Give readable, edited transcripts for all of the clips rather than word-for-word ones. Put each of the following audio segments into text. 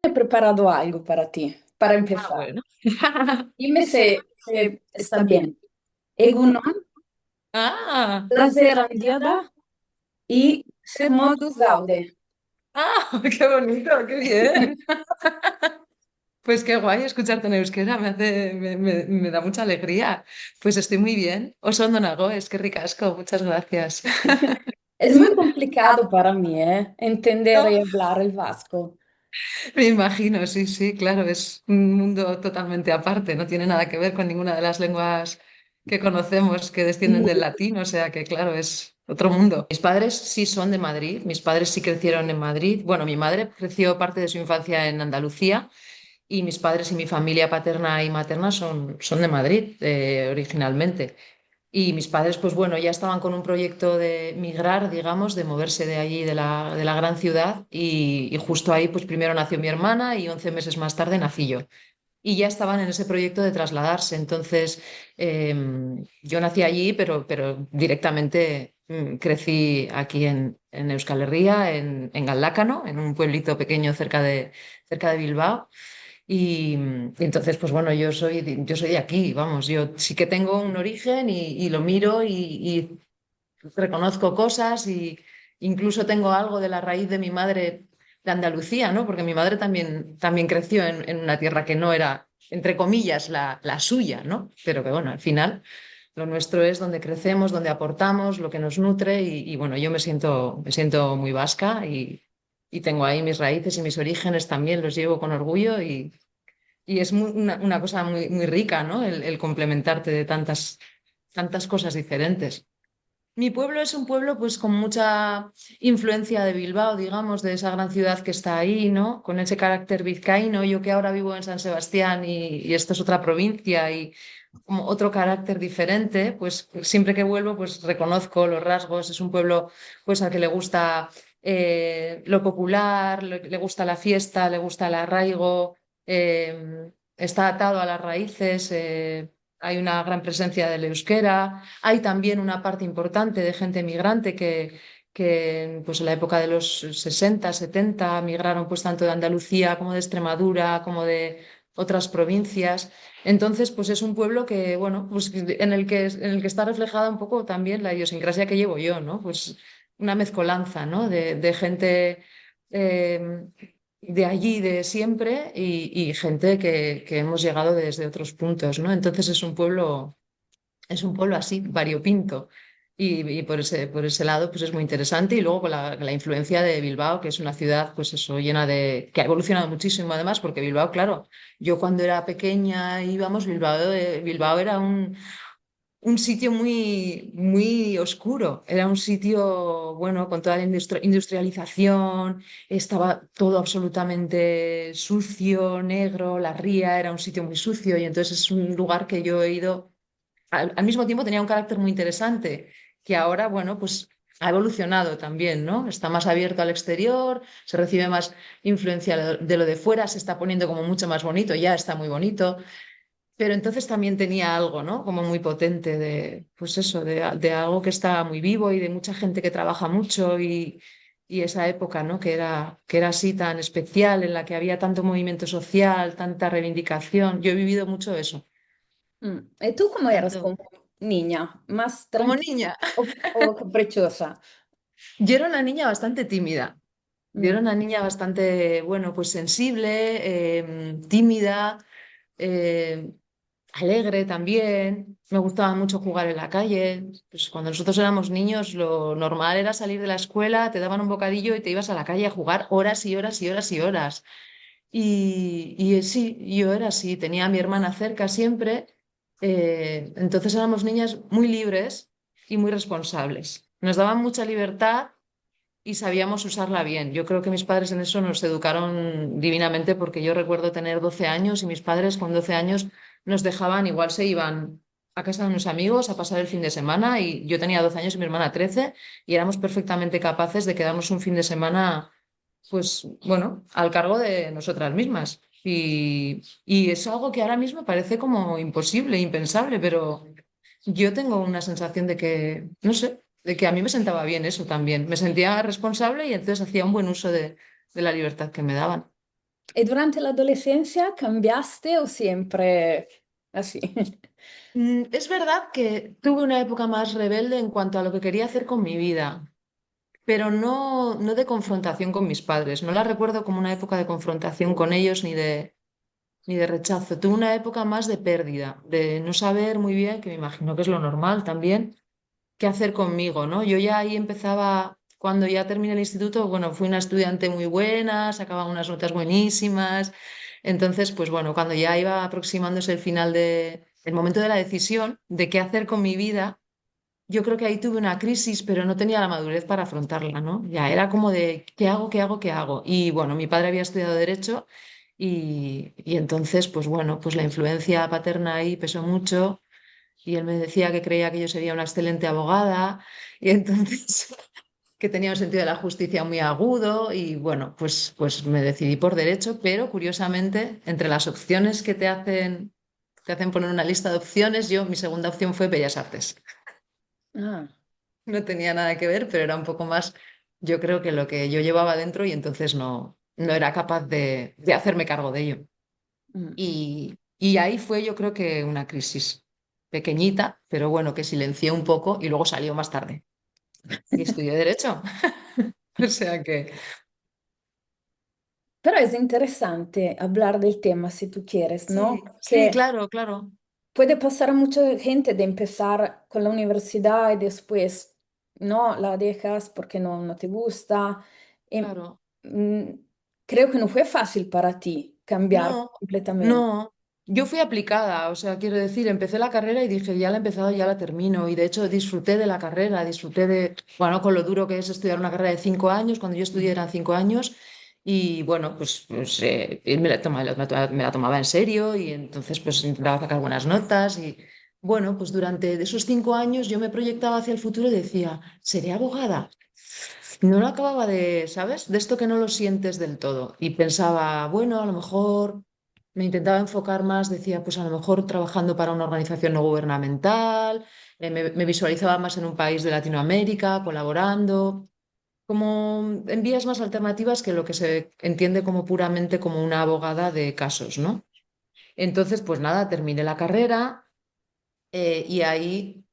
he preparado algo para ti, para Ah, empezar. bueno. Dime si está bien. Egunon, Ah, Laser Diada y Sermodus Gaude. ah, qué bonito, qué bien. Pues qué guay escucharte en euskera, me da mucha alegría. Pues estoy muy bien. Oso ondo nago, es que ricasco, muchas gracias. Es muy complicado para mí, entender No, y hablar el vasco. me imagino, sí, sí, claro, es un mundo totalmente aparte, no tiene nada que ver con ninguna de las lenguas que conocemos que descienden del latín, o sea que claro, es otro mundo. Mis padres sí son de Madrid, mis padres sí crecieron en Madrid. Bueno, mi madre creció parte de su infancia en Andalucía. Y mis padres y mi familia paterna y materna son de Madrid, originalmente. Y mis padres, pues bueno, ya estaban con un proyecto de migrar, digamos, de moverse de allí, de la gran ciudad. Y justo ahí, pues primero nació mi hermana y 11 meses más tarde nací yo. Y ya estaban en ese proyecto de trasladarse. Entonces, yo nací allí, pero directamente crecí aquí en Euskal Herria, en Galdácano, en un pueblito pequeño cerca de Bilbao. Y entonces, pues bueno, yo soy de aquí, vamos, yo sí que tengo un origen y lo miro y reconozco cosas y incluso tengo algo de la raíz de mi madre de Andalucía, ¿no? Porque mi madre también creció en una tierra que no era, entre comillas, la suya, ¿no? Pero que bueno, al final lo nuestro es donde crecemos, donde aportamos, lo que nos nutre y bueno, yo me siento muy vasca y tengo ahí mis raíces y mis orígenes también, los llevo con orgullo y es una cosa muy rica, ¿no? El complementarte de tantas cosas diferentes. Mi pueblo es un pueblo pues con mucha influencia de Bilbao, digamos, de esa gran ciudad que está ahí, ¿no? Con ese carácter vizcaíno. Yo que ahora vivo en San Sebastián y esto es otra provincia y como otro carácter diferente, pues siempre que vuelvo pues reconozco los rasgos. Es un pueblo pues al que le gusta lo popular, le gusta la fiesta, le gusta el arraigo, está atado a las raíces. Hay una gran presencia del euskera, hay también una parte importante de gente migrante que pues en la época de los 60 70 migraron pues tanto de Andalucía como de Extremadura, como de otras provincias. Entonces, pues es un pueblo que, bueno, pues en el que está reflejada un poco también la idiosincrasia que llevo yo, ¿no? Pues una mezcolanza, ¿no? De gente eh, de allí, de siempre, y gente que hemos llegado desde otros puntos, ¿no? Entonces es un pueblo así, variopinto. Y por ese lado, pues es muy interesante. Y luego con la influencia de Bilbao, que es una ciudad, pues eso, llena de, que ha evolucionado muchísimo además, porque Bilbao, claro, yo cuando era pequeña íbamos, Bilbao era un sitio muy oscuro. Era un sitio, bueno, con toda la industrialización, estaba todo absolutamente sucio, negro, la ría era un sitio muy sucio y entonces es un lugar que yo he ido al mismo tiempo tenía un carácter muy interesante, que ahora, bueno, pues ha evolucionado también, ¿no? Está más abierto al exterior, se recibe más influencia de lo de fuera, se está poniendo como mucho más bonito, ya está muy bonito, pero entonces también tenía algo, ¿no? Como muy potente de, pues eso, de algo que está muy vivo y de mucha gente que trabaja mucho y esa época, ¿no? Que era así tan especial, en la que había tanto movimiento social, tanta reivindicación. Yo he vivido mucho eso. ¿Y tú cómo eras Tanto como niña? ¿Más como tranquila niña. o caprichosa? Yo era una niña bastante tímida. Yo era Mm. una niña bastante, bueno, pues sensible, tímida, eh, alegre también. Me gustaba mucho jugar en la calle. Pues cuando nosotros éramos niños, lo normal era salir de la escuela, te daban un bocadillo y te ibas a la calle a jugar horas y horas y horas y horas. Sí, yo era así. Tenía a mi hermana cerca siempre. Entonces éramos niñas muy libres y muy responsables. Nos daban mucha libertad y sabíamos usarla bien. Yo creo que mis padres en eso nos educaron divinamente porque yo recuerdo tener 12 años y mis padres con 12 años nos dejaban, igual se iban a casa de unos amigos a pasar el fin de semana y yo tenía 12 años y mi hermana 13 y éramos perfectamente capaces de quedarnos un fin de semana, pues bueno, al cargo de nosotras mismas. Y es algo que ahora mismo parece como imposible, impensable, pero yo tengo una sensación de que, no sé, de que a mí me sentaba bien eso también. Me sentía responsable y entonces hacía un buen uso de la libertad que me daban. ¿Y durante la adolescencia cambiaste o siempre así? Es verdad que tuve una época más rebelde en cuanto a lo que quería hacer con mi vida, pero no de confrontación con mis padres. No la recuerdo como una época de confrontación con ellos ni de rechazo. Tuve una época más de pérdida, de no saber muy bien, que me imagino que es lo normal también, qué hacer conmigo, ¿no? Yo ya ahí empezaba, cuando ya terminé el instituto, bueno, fui una estudiante muy buena, sacaba unas notas buenísimas. Entonces, pues bueno, cuando ya iba aproximándose el momento de la decisión de qué hacer con mi vida, yo creo que ahí tuve una crisis, pero no tenía la madurez para afrontarla, ¿no? Ya era como de, ¿qué hago, qué hago, qué hago? Y bueno, mi padre había estudiado Derecho y entonces, pues bueno, pues la influencia paterna ahí pesó mucho y él me decía que creía que yo sería una excelente abogada y entonces que tenía un sentido de la justicia muy agudo y bueno, pues me decidí por Derecho, pero curiosamente, entre las opciones que te hacen poner una lista de opciones, mi segunda opción fue Bellas Artes. Ah, No tenía nada que ver, pero era un poco más, yo creo que lo que yo llevaba dentro y entonces no era capaz de hacerme cargo de ello. mm. Y ahí fue yo creo que una crisis pequeñita, pero bueno, que silencié un poco y luego salió más tarde. Y estudié Derecho. O sea que, Pero es interesante hablar del tema si tú quieres, ¿no? sí, sí, claro, claro, Puede pasar a mucha gente de empezar con la universidad y después no la dejas porque no te gusta. Y, claro. mm, creo que no fue fácil para ti cambiar No, completamente. no. Yo fui aplicada, o sea, quiero decir, empecé la carrera y dije, ya la he empezado, ya la termino. Y de hecho disfruté de la carrera, disfruté bueno, con lo duro que es estudiar una carrera de 5 años. Cuando yo estudié eran 5 años. Y bueno, pues me la tomaba en serio y entonces pues intentaba sacar buenas notas. Y bueno, pues durante esos 5 años yo me proyectaba hacia el futuro y decía, ¿seré abogada? No lo acababa ¿sabes? De esto que no lo sientes del todo. Y pensaba, bueno, a lo mejor me intentaba enfocar más, decía, pues a lo mejor trabajando para una organización no gubernamental, me visualizaba más en un país de Latinoamérica, colaborando, como en vías más alternativas que lo que se entiende como puramente como una abogada de casos, ¿no? Entonces, pues nada, terminé la carrera y ahí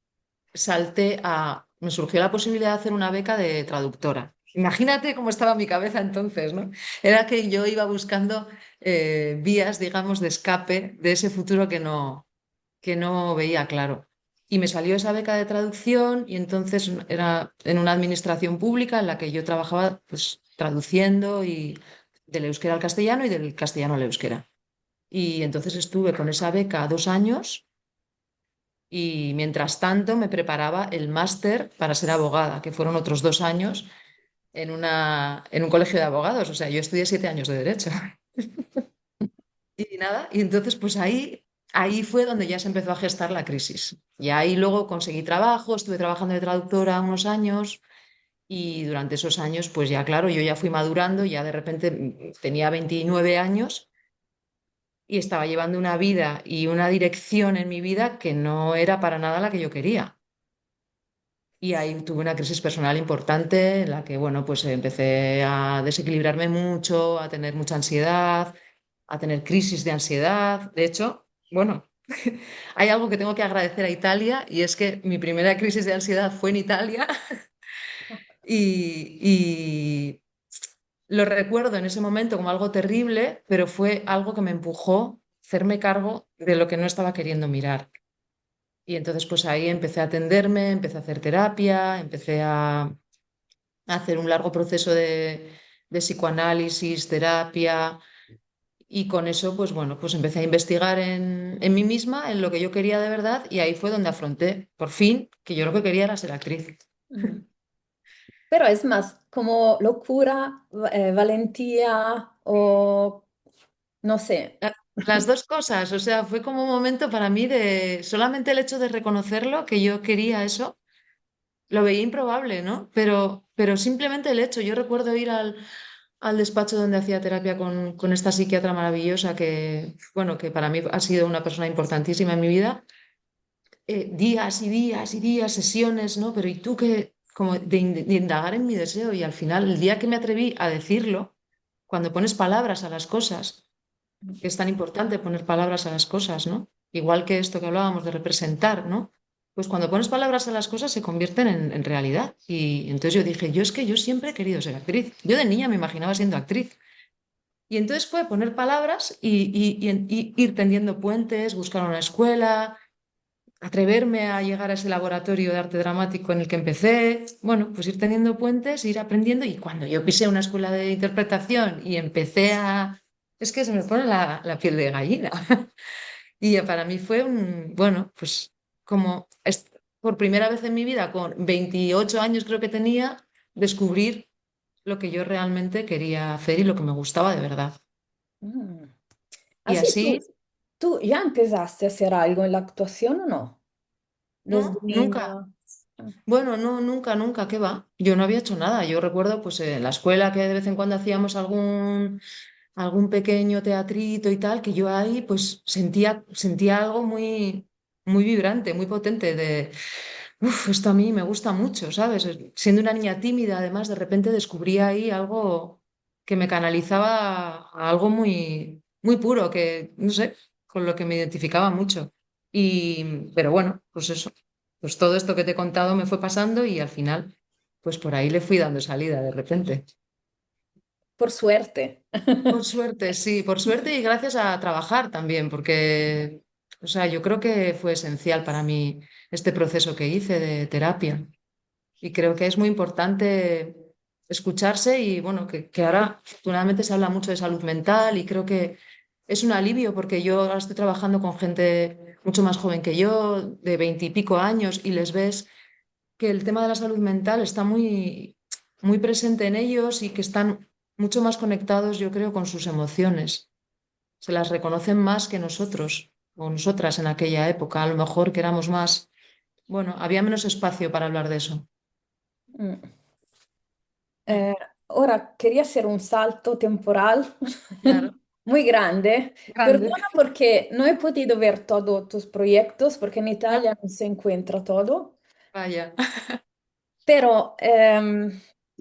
me surgió la posibilidad de hacer una beca de traductora. Imagínate cómo estaba mi cabeza entonces, ¿no? Era que yo iba buscando vías, digamos, de escape de ese futuro que no veía claro. Y me salió esa beca de traducción y entonces era en una administración pública en la que yo trabajaba pues traduciendo y del euskera al castellano y del castellano al euskera. Y entonces estuve con esa beca 2 años y mientras tanto me preparaba el máster para ser abogada, que fueron otros 2 años en un colegio de abogados. O sea, yo estudié 7 años de derecho. Y nada, y entonces pues ahí fue donde ya se empezó a gestar la crisis. Y ahí luego conseguí trabajo, estuve trabajando de traductora unos años y durante esos años pues ya claro, yo ya fui madurando, ya de repente tenía 29 años y estaba llevando una vida y una dirección en mi vida que no era para nada la que yo quería. Y ahí tuve una crisis personal importante en la que, bueno, pues empecé a desequilibrarme mucho, a tener mucha ansiedad, a tener crisis de ansiedad. De hecho, bueno, hay algo que tengo que agradecer a Italia y es que mi primera crisis de ansiedad fue en Italia y lo recuerdo en ese momento como algo terrible, pero fue algo que me empujó a hacerme cargo de lo que no estaba queriendo mirar. Y entonces pues ahí empecé a atenderme, empecé a hacer terapia, empecé a hacer un largo proceso de psicoanálisis, terapia, y con eso, pues bueno, pues empecé a investigar en mí misma, en lo que yo quería de verdad, y ahí fue donde afronté, por fin, que yo lo que quería era ser actriz. Mm. Pero es más como locura, valentía o no sé. Las dos cosas, o sea, fue como un momento para mí de solamente el hecho de reconocerlo, que yo quería eso, lo veía improbable, ¿no? Pero simplemente el hecho, yo recuerdo ir al despacho donde hacía terapia con esta psiquiatra maravillosa que, bueno, que para mí ha sido una persona importantísima en mi vida, días y días y días, sesiones, ¿no? Pero ¿y tú qué? Como de indagar en mi deseo y al final, el día que me atreví a decirlo, cuando pones palabras a las cosas, que es tan importante poner palabras a las cosas, ¿no? Igual que esto que hablábamos de representar, ¿no? Pues cuando pones palabras a las cosas se convierten en realidad. Y entonces yo dije, yo es que yo siempre he querido ser actriz. Yo de niña me imaginaba siendo actriz. Y entonces fue poner palabras y ir tendiendo puentes, buscar una escuela, atreverme a llegar a ese laboratorio de arte dramático en el que empecé. Bueno, pues ir teniendo puentes, ir aprendiendo. Y cuando yo pisé una escuela de interpretación y empecé a... Es que se me pone la piel de gallina. Y para mí fue un, bueno, pues como por primera vez en mi vida, con 28 años creo que tenía, descubrir lo que yo realmente quería hacer y lo que me gustaba de verdad. Mm. Y Así así, tú ya empezaste a hacer algo en la actuación o no? Desde no, nunca. niña. Ah. Bueno, no, nunca, nunca, ¿qué va? Yo no había hecho nada. Yo recuerdo, pues, en la escuela que de vez en cuando hacíamos algún pequeño teatrito y tal, que yo ahí, pues, sentía algo muy, muy vibrante, muy potente de, uff, esto a mí me gusta mucho, ¿sabes? Siendo una niña tímida, además, de repente descubrí ahí algo que me canalizaba a algo muy, muy puro, que, no sé, con lo que me identificaba mucho. Pero bueno, pues eso. Pues todo esto que te he contado me fue pasando y al final, pues por ahí le fui dando salida de repente. Por suerte. Por suerte, sí, por suerte y gracias a trabajar también, porque, o sea, yo creo que fue esencial para mí este proceso que hice de terapia. Y creo que es muy importante escucharse y, bueno, que ahora afortunadamente se habla mucho de salud mental y creo que es un alivio porque yo ahora estoy trabajando con gente mucho más joven que yo, de 20 y pico años, y les ves que el tema de la salud mental está muy, muy presente en ellos y que están mucho más conectados, yo creo, con sus emociones. Se las reconocen más que nosotros o nosotras en aquella época, a lo mejor que éramos más, bueno, había menos espacio para hablar de eso. Mm. Mm. Eh, Ahora quería hacer un salto temporal Claro, muy grande. grande. Perdona porque no he podido ver todos tus proyectos porque en Ah, Italia no se encuentra todo, vaya. pero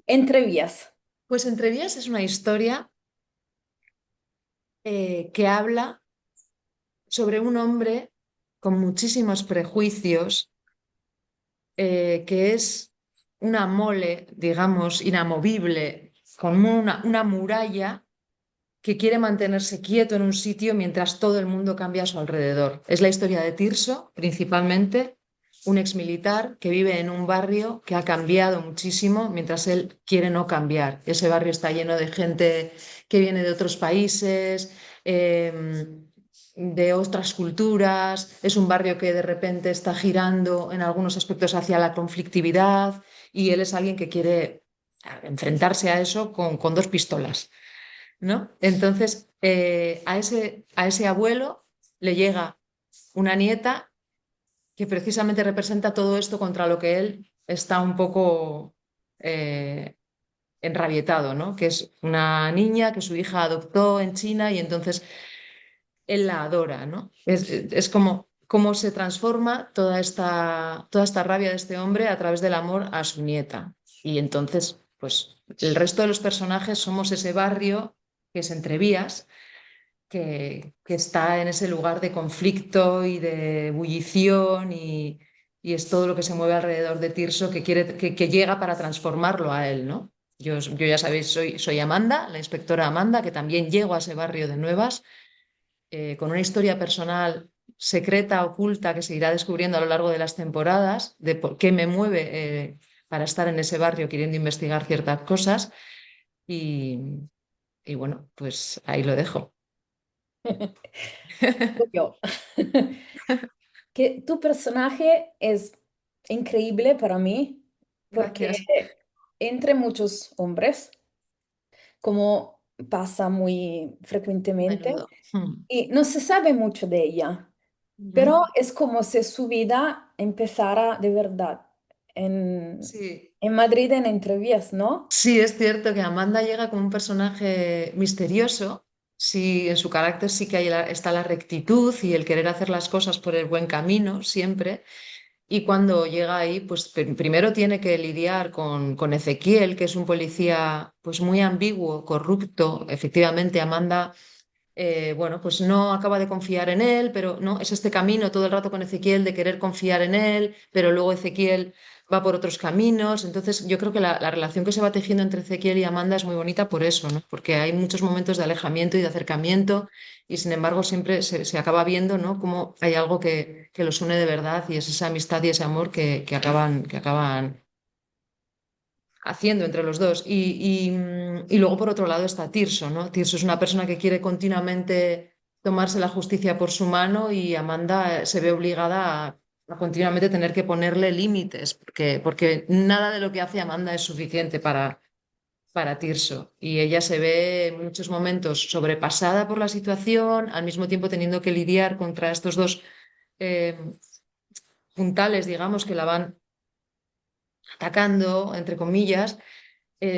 entrevías. Pues Entrevías es una historia que habla sobre un hombre con muchísimos prejuicios, que es una mole, digamos, inamovible, con una muralla que quiere mantenerse quieto en un sitio mientras todo el mundo cambia a su alrededor. Es la historia de Tirso, principalmente, un exmilitar que vive en un barrio que ha cambiado muchísimo mientras él quiere no cambiar. Ese barrio está lleno de gente que viene de otros países, de otras culturas. Es un barrio que de repente está girando en algunos aspectos hacia la conflictividad y él es alguien que quiere enfrentarse a eso con dos pistolas, ¿no? Entonces, a ese abuelo le llega una nieta que precisamente representa todo esto contra lo que él está un poco enrabietado, ¿no? Que es una niña que su hija adoptó en China y entonces él la adora, ¿no? Es como cómo se transforma toda esta rabia de este hombre a través del amor a su nieta. Y entonces, pues el resto de los personajes somos ese barrio que es Entrevías, que está en ese lugar de conflicto y de ebullición y es todo lo que se mueve alrededor de Tirso que llega para transformarlo a él, ¿no? Yo ya sabéis, soy Amanda, la inspectora Amanda, que también llego a ese barrio de Nuevas, con una historia personal secreta, oculta, que se irá descubriendo a lo largo de las temporadas, de por qué me mueve para estar en ese barrio queriendo investigar ciertas cosas. Y, y bueno, pues ahí lo dejo. Yo. Que tu personaje es increíble para mí porque Gracias. entre muchos hombres, como pasa muy A frecuentemente, menudo. Mm. y no se sabe mucho de ella, pero Ujú. es como si su vida empezara de verdad Sí. en Madrid en entrevías, ¿no? Sí, es cierto que Amanda llega como un personaje misterioso. Sí, en su carácter sí que está la rectitud y el querer hacer las cosas por el buen camino siempre. Y cuando llega ahí, pues primero tiene que lidiar con Ezequiel, que es un policía pues muy ambiguo, corrupto. Efectivamente, Amanda, bueno, pues no acaba de confiar en él, pero no, es este camino todo el rato con Ezequiel de querer confiar en él, pero luego Ezequiel va por otros caminos. Entonces, yo creo que la relación que se va tejiendo entre Ezequiel y Amanda es muy bonita por eso, ¿no? Porque hay muchos momentos de alejamiento y de acercamiento y sin embargo siempre se acaba viendo, ¿no? Como hay algo que los une de verdad y es esa amistad y ese amor que acaban haciendo entre los dos. Y luego, por otro lado, está Tirso, ¿no? Tirso es una persona que quiere continuamente tomarse la justicia por su mano y Amanda se ve obligada a continuamente tener que ponerle límites, porque nada de lo que hace Amanda es suficiente para Tirso. Y ella se ve en muchos momentos sobrepasada por la situación, al mismo tiempo teniendo que lidiar contra estos dos eh, puntales, digamos, que la van atacando, entre comillas,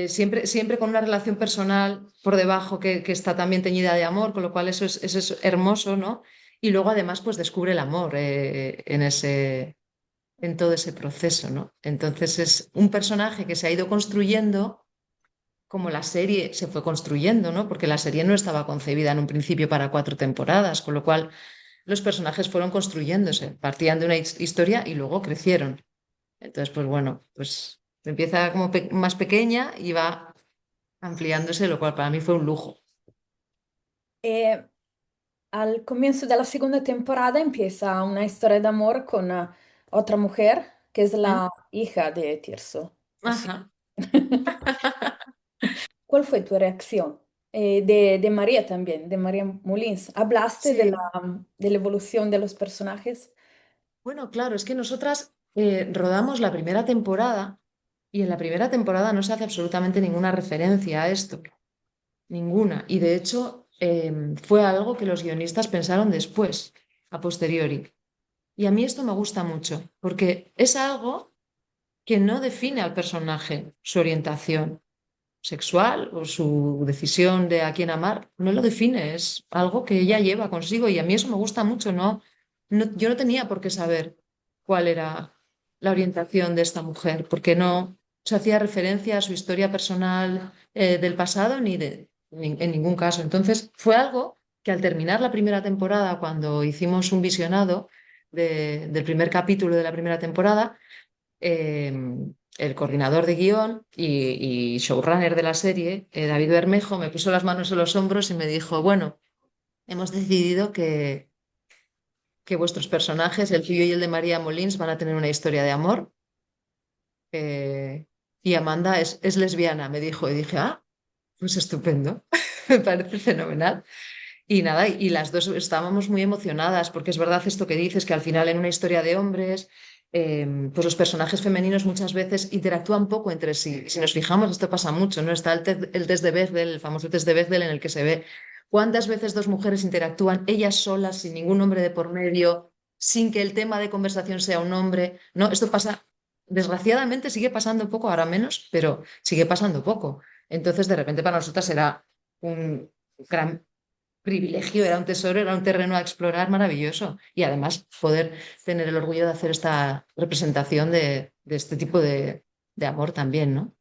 siempre con una relación personal por debajo que está también teñida de amor, con lo cual eso es hermoso, ¿no? Y luego además pues descubre el amor en todo ese proceso, ¿no? Entonces es un personaje que se ha ido construyendo como la serie se fue construyendo, ¿no? Porque la serie no estaba concebida en un principio para 4 temporadas, con lo cual los personajes fueron construyéndose, partían de una historia y luego crecieron. Entonces, pues bueno, pues empieza como más pequeña y va ampliándose, lo cual para mí fue un lujo. E al comienzo de la segunda temporada empieza una historia de amor con otra mujer que es ¿Mm? la hija de Tirso. Así. Ajá. ¿Cuál fue tu reacción? De María también, de María Molins. ¿Hablaste Sí. de la evolución de los personajes? Bueno, claro, es que nosotras rodamos la primera temporada y en la primera temporada no se hace absolutamente ninguna referencia a esto, ninguna. Y de hecho fue algo que los guionistas pensaron después, a posteriori. Y a mí esto me gusta mucho, porque es algo que no define al personaje, su orientación sexual o su decisión de a quién amar, no lo define, es algo que ella lleva consigo y a mí eso me gusta mucho, ¿no? Yo no tenía por qué saber cuál era la orientación de esta mujer, porque no se hacía referencia a su historia personal del pasado en ningún caso. Entonces fue algo que al terminar la primera temporada, cuando hicimos un visionado del primer capítulo de la primera temporada, eh, el coordinador de guión y showrunner de la serie, David Bermejo, me puso las manos en los hombros y me dijo, bueno, hemos decidido que vuestros personajes, el tuyo y el de María Molins, van a tener una historia de amor y Amanda es lesbiana, me dijo. Y dije, ah, pues estupendo, me parece fenomenal. Y nada, y las dos estábamos muy emocionadas, porque es verdad esto que dices, que al final en una historia de hombres, pues los personajes femeninos muchas veces interactúan poco entre sí. Si nos fijamos, esto pasa mucho, ¿no? Está el test de Bechdel, el famoso test de Bechdel, en el que se ve cuántas veces dos mujeres interactúan ellas solas, sin ningún hombre de por medio, sin que el tema de conversación sea un hombre, ¿no? Esto pasa, desgraciadamente sigue pasando poco, ahora menos, pero sigue pasando poco. Entonces, de repente para nosotras era un gran privilegio, era un tesoro, era un terreno a explorar maravilloso. Y además poder tener el orgullo de hacer esta representación de este tipo de amor también, ¿no?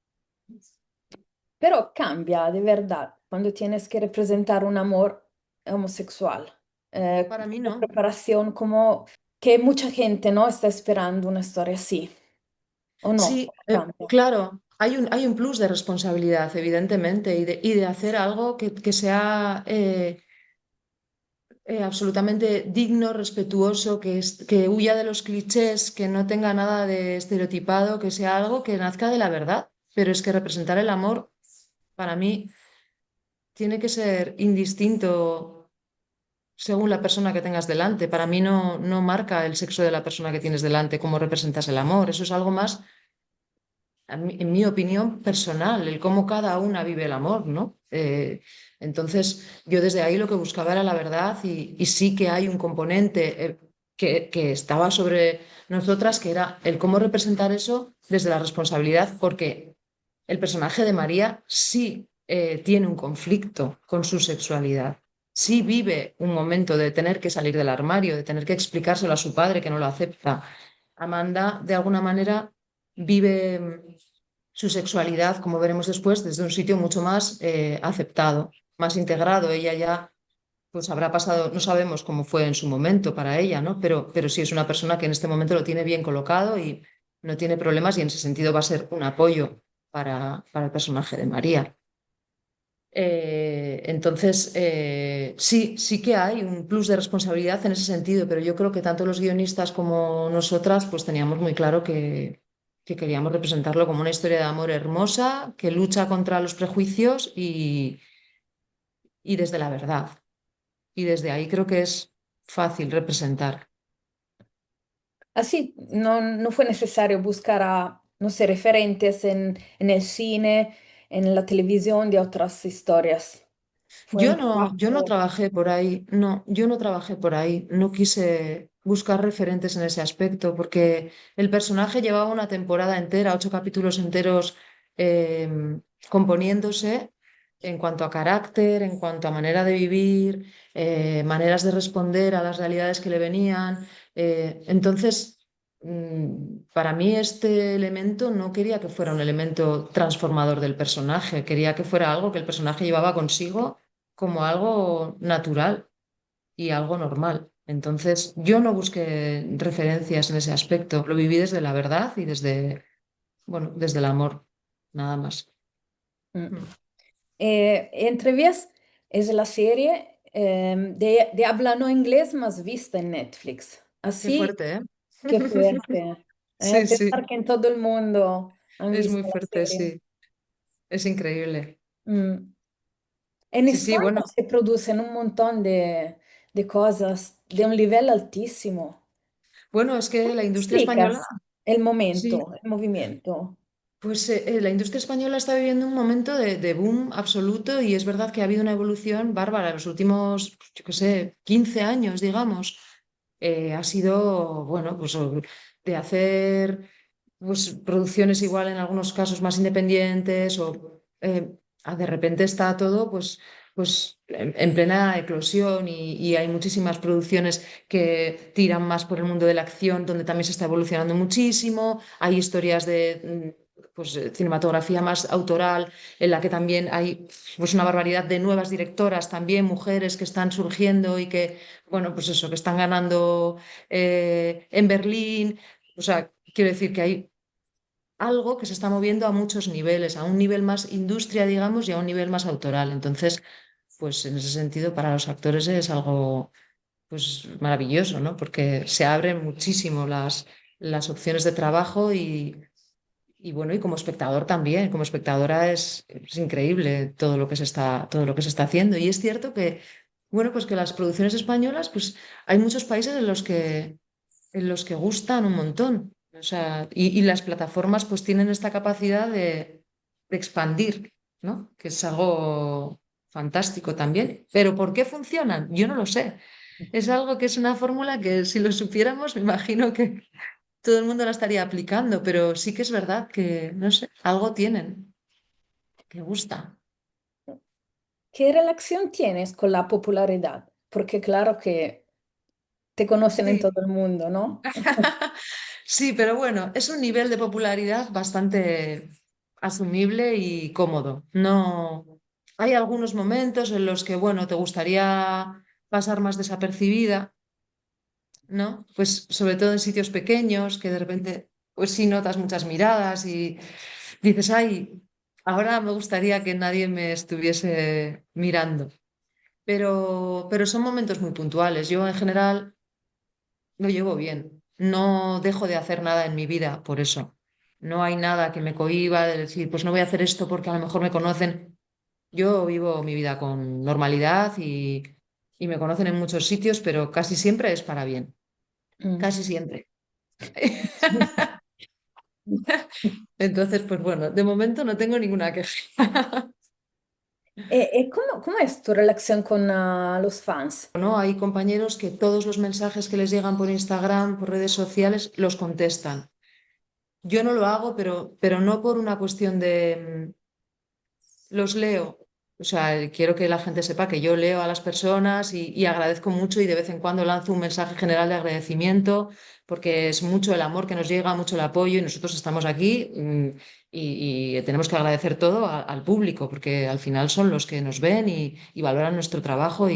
Pero cambia de verdad cuando tienes que representar un amor homosexual. Para mí La no. preparación como que mucha gente no está esperando una historia así, ¿o no? Sí, Cambia. claro, hay un plus de responsabilidad, evidentemente, y de hacer algo que sea absolutamente digno, respetuoso, que huya de los clichés, que no tenga nada de estereotipado, que sea algo que nazca de la verdad. Pero es que representar el amor, para mí, tiene que ser indistinto según la persona que tengas delante. Para mí no marca el sexo de la persona que tienes delante, cómo representas el amor. Eso es algo más, en mi opinión, personal, el cómo cada una vive el amor, ¿no? Entonces, yo desde ahí lo que buscaba era la verdad y sí que hay un componente que estaba sobre nosotras, que era el cómo representar eso desde la responsabilidad, porque el personaje de María sí tiene un conflicto con su sexualidad. Sí vive un momento de tener que salir del armario, de tener que explicárselo a su padre que no lo acepta. Amanda, de alguna manera, vive su sexualidad, como veremos después, desde un sitio mucho más aceptado, más integrado. Ella ya pues habrá pasado, no sabemos cómo fue en su momento para ella, ¿no? Pero sí es una persona que en este momento lo tiene bien colocado y no tiene problemas y en ese sentido va a ser un apoyo para el personaje de María. Entonces, sí, sí que hay un plus de responsabilidad en ese sentido, pero yo creo que tanto los guionistas como nosotras pues teníamos muy claro que queríamos representarlo como una historia de amor hermosa, que lucha contra los prejuicios y desde la verdad. Y desde ahí creo que es fácil representar. Así, no fue necesario buscar a, no sé, referentes en el cine, en la televisión de otras historias. Fue un Yo no trabajo. trabajé por ahí, no, yo no trabajé por ahí, no quise buscar referentes en ese aspecto, porque el personaje llevaba una temporada entera, 8 capítulos enteros componiéndose en cuanto a carácter, en cuanto a manera de vivir, maneras de responder a las realidades que le venían. Entonces, para mí este elemento no quería que fuera un elemento transformador del personaje, quería que fuera algo que el personaje llevaba consigo como algo natural y algo normal. Entonces, yo no busqué referencias en ese aspecto, lo viví desde la verdad y desde, bueno, desde el amor, nada más. Mm. Mm. Entrevías es la serie de habla no inglés más vista en Netflix. Qué Así, fuerte, ¿eh? qué fuerte. Sí, sí, Pensar que en todo el mundo han es visto muy la fuerte, serie. sí, es increíble. Mm. En Sí, sí, España bueno, se producen un montón de cosas de un nivel altísimo. bueno, es que ¿Cómo la industria española, explicas el sí, momento, el movimiento? pues la industria española está viviendo un momento de boom absoluto y es verdad que ha habido una evolución bárbara en los últimos, yo qué sé, 15 años, digamos. Ha sido, bueno, pues de hacer pues, producciones igual en algunos casos más independientes o de repente está todo pues en plena eclosión y hay muchísimas producciones que tiran más por el mundo de la acción, donde también se está evolucionando muchísimo. Hay historias de pues, cinematografía más autoral, en la que también hay pues, una barbaridad de nuevas directoras, también mujeres que están surgiendo y que, bueno, pues eso, que están ganando en Berlín. O sea, quiero decir que hay algo que se está moviendo a muchos niveles, a un nivel más industria, digamos, y a un nivel más autoral. Entonces, pues en ese sentido, para los actores es algo pues maravilloso, ¿no? Porque se abren muchísimo las opciones de trabajo y bueno, y como espectador también, como espectadora es increíble todo lo que se está haciendo. Y es cierto que, bueno, pues que las producciones españolas, pues hay muchos países en los que gustan un montón. O sea, y las plataformas pues tienen esta capacidad de expandir, ¿no? Que es algo fantástico también. Pero ¿por qué funcionan? Yo no lo sé. Es algo que es una fórmula que si lo supiéramos, me imagino que todo el mundo la estaría aplicando, pero sí que es verdad que, no sé, algo tienen que gusta. ¿Qué relación tienes con la popularidad? Porque claro que te conocen en Sí. todo el mundo, ¿no? Sí, pero bueno, es un nivel de popularidad bastante asumible y cómodo. No, hay algunos momentos en los que, bueno, te gustaría pasar más desapercibida, ¿no? Pues sobre todo en sitios pequeños, que de repente, pues sí notas muchas miradas y dices, ay, ahora me gustaría que nadie me estuviese mirando. Pero son momentos muy puntuales. Yo en general lo llevo bien. No dejo de hacer nada en mi vida por eso. No hay nada que me cohíba de decir, pues no voy a hacer esto porque a lo mejor me conocen. Yo vivo mi vida con normalidad y me conocen en muchos sitios, pero casi siempre es para bien. Mm. Casi siempre. Entonces, pues bueno, de momento no tengo ninguna queja. ¿Cómo es tu relación con los fans? ¿No? Hay compañeros que todos los mensajes que les llegan por Instagram, por redes sociales, los contestan. Yo no lo hago, pero no por una cuestión de los leo. O sea, quiero que la gente sepa que yo leo a las personas y agradezco mucho y de vez en cuando lanzo un mensaje general de agradecimiento porque es mucho el amor que nos llega, mucho el apoyo y nosotros estamos aquí y tenemos que agradecer todo al público porque al final son los que nos ven y valoran nuestro trabajo.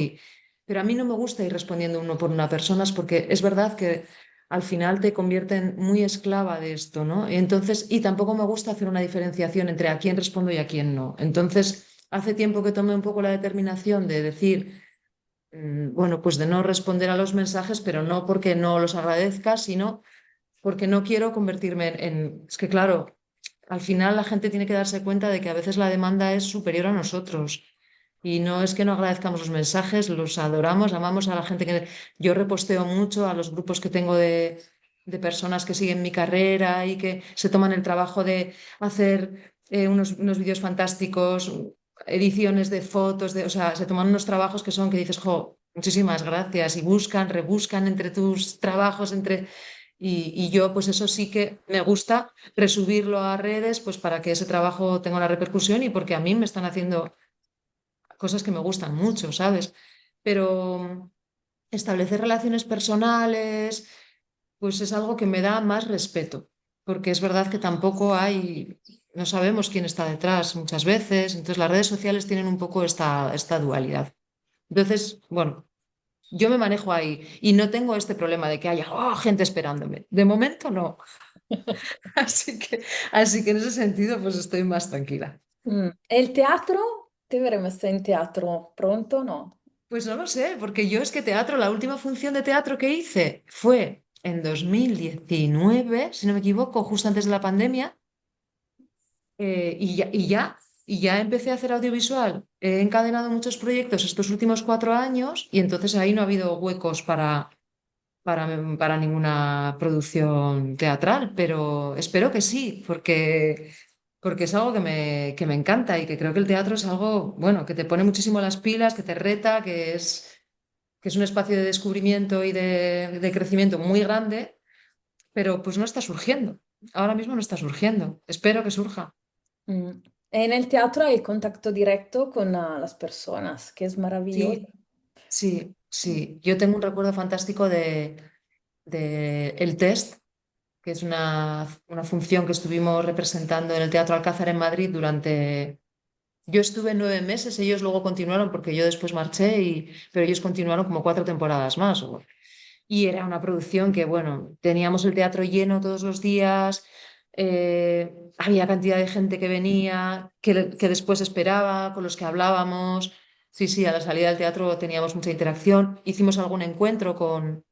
Pero a mí no me gusta ir respondiendo uno por una persona porque es verdad que al final te convierten muy esclava de esto, ¿no? Y entonces, y tampoco me gusta hacer una diferenciación entre a quién respondo y a quién no. Entonces, hace tiempo que tomé un poco la determinación de decir, bueno, pues de no responder a los mensajes, pero no porque no los agradezca, sino porque no quiero convertirme Es que, claro, al final la gente tiene que darse cuenta de que a veces la demanda es superior a nosotros. Y no es que no agradezcamos los mensajes, los adoramos, amamos a la gente que yo reposteo mucho a los grupos que tengo de personas que siguen mi carrera y que se toman el trabajo de hacer unos vídeos fantásticos, ediciones de fotos, o sea, se toman unos trabajos que son que dices, jo, muchísimas gracias, y buscan, rebuscan entre tus trabajos, y yo, pues eso sí que me gusta resubirlo a redes, pues para que ese trabajo tenga una repercusión y porque a mí me están haciendo cosas que me gustan mucho, ¿sabes? Pero establecer relaciones personales, pues es algo que me da más respeto, porque es verdad que tampoco no sabemos quién está detrás muchas veces, entonces las redes sociales tienen un poco esta dualidad. Entonces, bueno, yo me manejo ahí y no tengo este problema de que haya gente esperándome. De momento no. Así que en ese sentido, pues estoy más tranquila. E il teatro? Te veremos in teatro pronto, no? Pues no lo sé, porque yo es que teatro, la última función de teatro que hice fue en 2019, si no me equivoco, justo antes de la pandemia, y ya empecé a hacer audiovisual. He encadenado muchos proyectos estos últimos 4 años y entonces ahí no ha habido huecos para ninguna producción teatral, pero espero que sí, porque es algo que me encanta y que creo que el teatro es algo, bueno, que te pone muchísimo las pilas, que te reta, que es un espacio de descubrimiento y de crecimiento muy grande, pero pues no está surgiendo. Ahora mismo no está surgiendo. Espero que surja. Mm. E nel teatro hai il contatto diretto con las personas, que es maravilloso. Sí, sí, sí. Yo tengo un recuerdo fantástico de El Test, que es una función que estuvimos representando en el Teatro Alcázar en Madrid durante... Yo estuve 9 meses, ellos luego continuaron porque yo después marché, pero ellos continuaron como 4 temporadas más. Y era una producción que, bueno, teníamos el teatro lleno todos los días, había cantidad de gente que venía, que después esperaba, con los que hablábamos. Sí, sí, a la salida del teatro teníamos mucha interacción. Hicimos algún encuentro con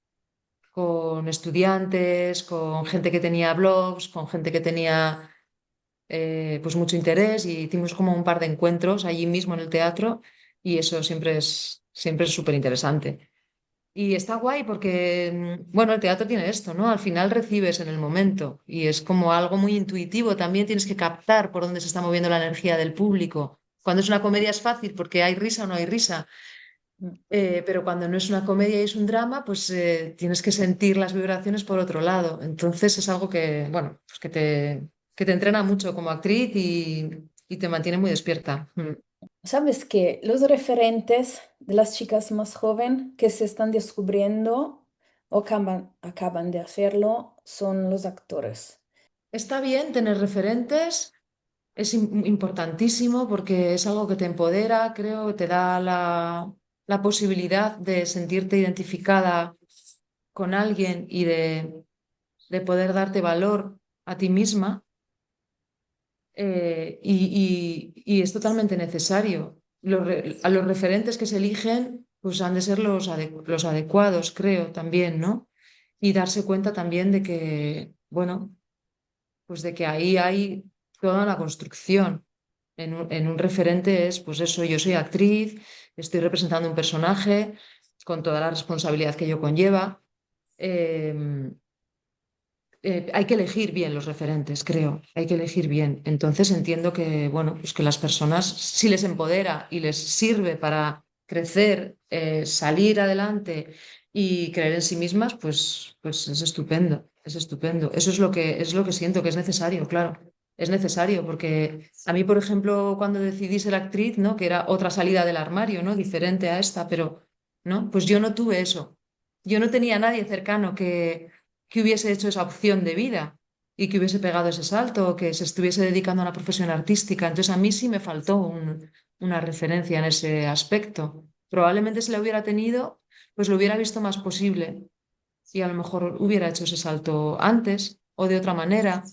estudiantes, con gente que tenía blogs, con gente que tenía pues mucho interés y hicimos como un par de encuentros allí mismo en el teatro y eso siempre es súper interesante. Y está guay porque, bueno, el teatro tiene esto, ¿no? Al final recibes en el momento y es como algo muy intuitivo. También tienes que captar por dónde se está moviendo la energía del público. Cuando es una comedia es fácil porque hay risa o no hay risa, Mm. pero cuando no es una comedia y es un drama, pues tienes que sentir las vibraciones por otro lado. Entonces es algo que, bueno, pues que te entrena mucho como actriz y te mantiene muy despierta. ¿Sabes que los referentes de las chicas más jóvenes que se están descubriendo o acaban de hacerlo son los actores? Está bien tener referentes. Es importantísimo porque es algo que te empodera, creo, que te da la posibilidad de sentirte identificada con alguien y de poder darte valor a ti misma. Y es totalmente necesario. A los referentes que se eligen, pues han de ser los adecuados, creo, también, ¿no? Y darse cuenta también de que, bueno, pues de que ahí hay toda una construcción. En un referente es, pues eso, yo soy actriz, estoy representando un personaje con toda la responsabilidad que ello conlleva. Eh, hay que elegir bien los referentes, creo, hay que elegir bien. Entonces entiendo que, bueno, pues que las personas, si les empodera y les sirve para crecer, salir adelante y creer en sí mismas, pues es estupendo, es estupendo. Eso es lo que siento que es necesario, claro. es necesario, porque a mí, por ejemplo, cuando decidí ser actriz, ¿no? Que era otra salida del armario, ¿no? Diferente a esta, pero, ¿no? Pues yo no tuve eso. Yo no tenía a nadie cercano que hubiese hecho esa opción de vida y que hubiese pegado ese salto o que se estuviese dedicando a una profesión artística. Entonces, a mí sí me faltó una referencia en ese aspecto. Probablemente si la hubiera tenido, pues lo hubiera visto más posible y a lo mejor hubiera hecho ese salto antes o de otra manera,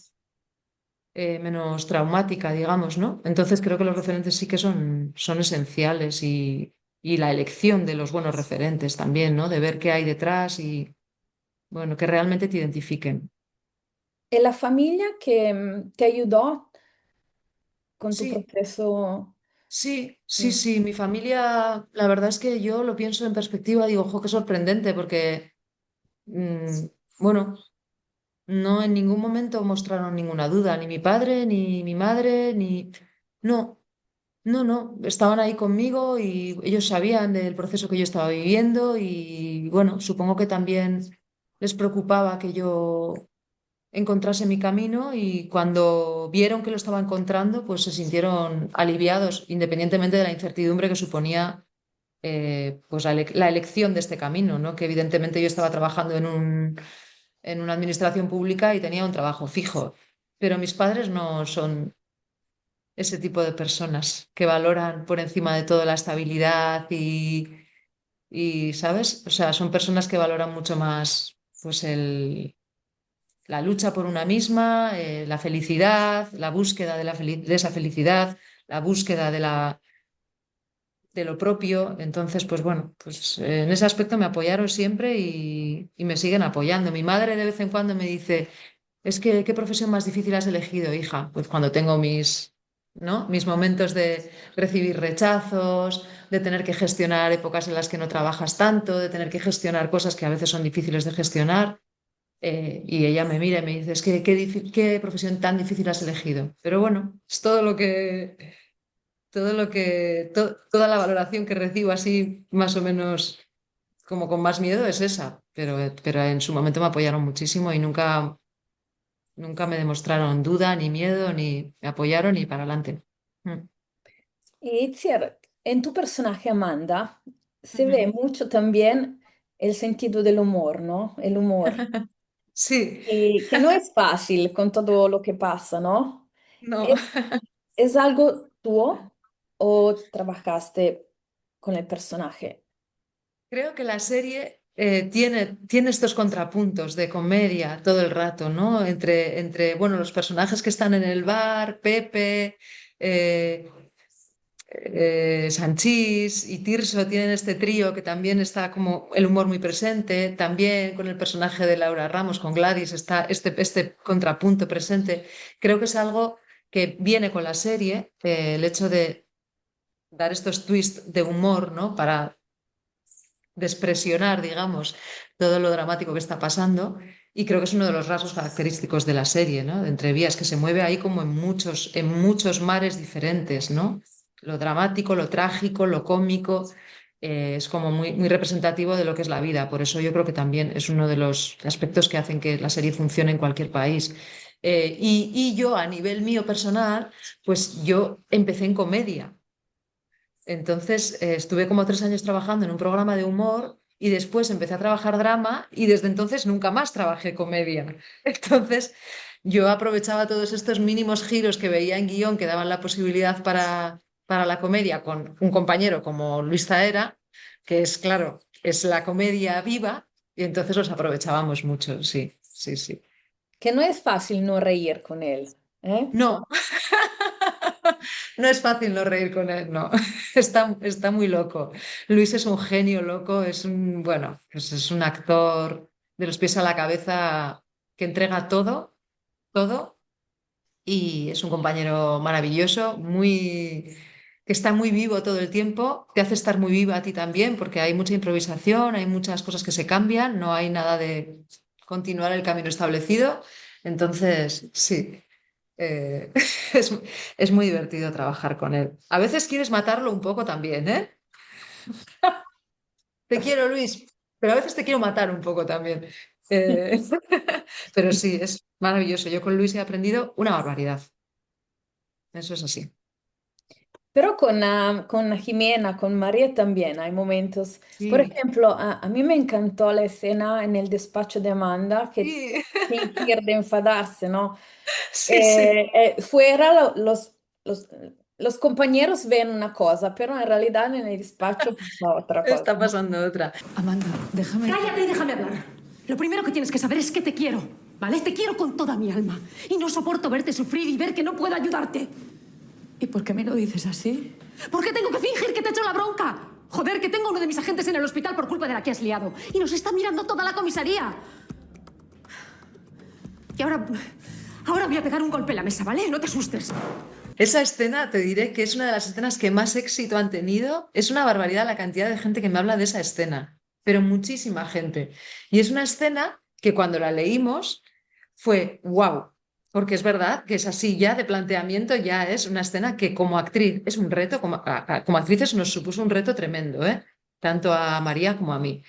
menos traumática, digamos, ¿no? Entonces creo que los referentes sí que son esenciales y la elección de los buenos referentes también, ¿no? De ver qué hay detrás y, bueno, que realmente te identifiquen. ¿Y la familia que te ayudó con tu Sí, proceso? sí, sí, Mm. sí. Mi familia, la verdad es que yo lo pienso en perspectiva, digo, ojo, qué sorprendente, porque, mm, bueno, no en ningún momento mostraron ninguna duda, ni mi padre, ni mi madre, ni... No. No, no, estaban ahí conmigo y ellos sabían del proceso que yo estaba viviendo y bueno, supongo que también les preocupaba que yo encontrase mi camino y cuando vieron que lo estaba encontrando, pues se sintieron aliviados, independientemente de la incertidumbre que suponía pues la elección de este camino, ¿no? Que evidentemente yo estaba trabajando en una administración pública y tenía un trabajo fijo, pero mis padres no son ese tipo de personas que valoran por encima de todo la estabilidad ¿sabes? O sea, son personas que valoran mucho más pues la lucha por una misma, la felicidad, la búsqueda de esa felicidad, la búsqueda de lo propio. Entonces, pues bueno, pues en ese aspecto me apoyaron siempre y me siguen apoyando. Mi madre de vez en cuando me dice, es que, ¿qué profesión más difícil has elegido, hija? Pues cuando tengo ¿no? Mis momentos de recibir rechazos, de tener que gestionar épocas en las que no trabajas tanto, de tener que gestionar cosas que a veces son difíciles de gestionar. Y ella me mira y me dice, es que, ¿qué profesión tan difícil has elegido? Pero bueno, es toda la valoración que recibo así más o menos como con más miedo es esa, pero en su momento me apoyaron muchísimo y nunca me demostraron duda, ni miedo, ni me apoyaron y para adelante. Mm. Y Itziar, en tu personaje Amanda se Ujú. ve mucho también el sentido del humor, ¿no? El humor. Sí, Y que no es fácil con todo lo que pasa, ¿no? no. ¿Es, es algo tuyo o trabajaste con el personaje? Creo que la serie tiene estos contrapuntos de comedia todo el rato, ¿no? Bueno, los personajes que están en el bar, Pepe, eh, Sanchís y Tirso tienen este trío que también está como el humor muy presente. También con el personaje de Laura Ramos, con Gladys, está este contrapunto presente. Creo que es algo que viene con la serie, el hecho de dar estos twists de humor, ¿no? Para despresionar, digamos, todo lo dramático que está pasando. Y creo que es uno de los rasgos característicos de la serie, ¿no? De Entrevías, que se mueve ahí como en muchos mares diferentes, ¿no? Lo dramático, lo trágico, lo cómico, es como muy representativo de lo que es la vida. Por eso yo creo que también es uno de los aspectos que hacen que la serie funcione en cualquier país. Y yo, a nivel mío personal, pues yo empecé en comedia. Entonces, estuve como 3 años trabajando en un programa de humor y después empecé a trabajar drama y desde entonces nunca más trabajé comedia. Entonces, yo aprovechaba todos estos mínimos giros que veía en guión que daban la posibilidad para la comedia con un compañero como Luis Zaera, que es, claro, es la comedia viva y entonces los aprovechábamos mucho, sí, sí, sí. Que no es fácil no reír con él, ¿eh? No, no es fácil no reír con él, no. Está muy loco. Luis es un genio loco, bueno, pues es un actor de los pies a la cabeza que entrega todo, todo, y es un compañero maravilloso, que está muy vivo todo el tiempo, te hace estar muy viva a ti también, porque hay mucha improvisación, hay muchas cosas que se cambian, no hay nada de continuar el camino establecido. Entonces, sí. Eh, es, es muy divertido trabajar con él. A veces quieres matarlo un poco también, ¿eh? Te quiero, Luis, pero a veces te quiero matar un poco también. Eh, pero sí, es maravilloso. Yo con Luis he aprendido una barbaridad. eso es así. Pero con Jimena, con María también hay momentos. Por Sí, ejemplo, a mí me encantó la escena en el despacho de Amanda que sí, fingir de enfadarse, ¿no? sí, sí. Fuera los, los compañeros ven una cosa, pero en realidad en el despacho pasa otra cosa, Está ¿no? pasando otra. Amanda, déjame. Cállate y déjame hablar. Lo primero que tienes que saber es que te quiero, ¿vale? Te quiero con toda mi alma. Y no soporto verte sufrir y ver que no puedo ayudarte. ¿Y por qué me lo dices así? ¿Por qué tengo que fingir que te echo la bronca? Joder, que tengo a uno de mis agentes en el hospital por culpa de la que has liado. Y nos está mirando toda la comisaría. Y ahora voy a pegar un golpe en la mesa, ¿vale? No te asustes. Esa escena, te diré que es una de las escenas que más éxito han tenido. Es una barbaridad la cantidad de gente que me habla de esa escena, pero muchísima gente. Y es una escena que cuando la leímos fue wow, porque es verdad que es así ya de planteamiento, ya es una escena que como actriz es un reto, como actrices nos supuso un reto tremendo, ¿eh? Tanto a María como a mí.